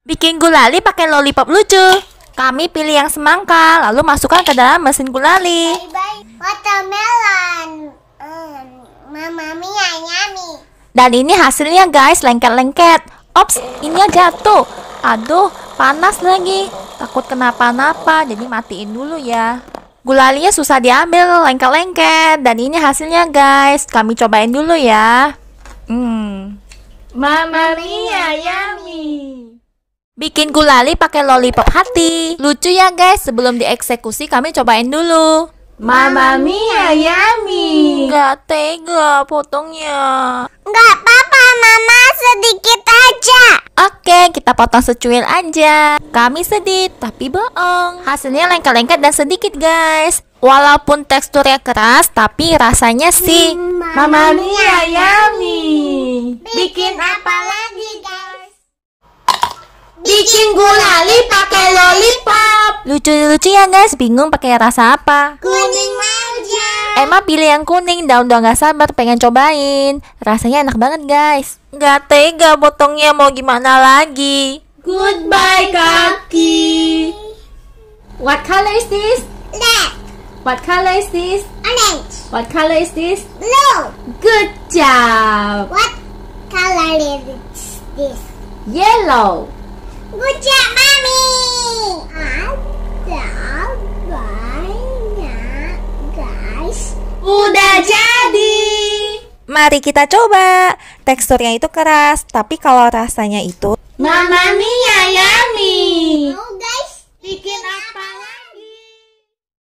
Bikin gulali pakai lollipop lucu. Kami pilih yang semangka, lalu masukkan ke dalam mesin gulali. Watermelon. Mama mia yummy. Dan ini hasilnya guys, lengket-lengket. Ops, ini jatuh. Aduh, panas lagi. Takut kenapa-napa, jadi matiin dulu ya. Gulalinya susah diambil, lengket-lengket. Dan ini hasilnya guys, kami cobain dulu ya. Mama mia yummy. Bikin gulali pakai lollipop hati. Lucu ya guys, sebelum dieksekusi kami cobain dulu. Mama mia yummy. Gak tega potongnya. Nggak apa-apa, Mama, sedikit aja. Oke, kita potong secuil aja. Kami sedih, tapi bohong. Hasilnya lengket-lengket dan sedikit guys. Walaupun teksturnya keras, tapi rasanya sih. Mama mia yummy. Bikin apa lagi, guys? Bikin gulali pakai lollipop. Lucu-lucu ya guys, bingung pakai rasa apa. Kuning aja. Emma pilih yang kuning dan udah gak sabar pengen cobain. Rasanya enak banget guys. Gak tega potongnya, mau gimana lagi. Goodbye kaki. What color is this? Red. What color is this? Orange. What color is this? Blue. Good job. What color is this? Yellow. Good job, Mami. Ada banyak, guys. Udah jadi. Mari kita coba. Teksturnya itu keras, tapi kalau rasanya itu Mama mia yummy. Oh, guys. Bikin apa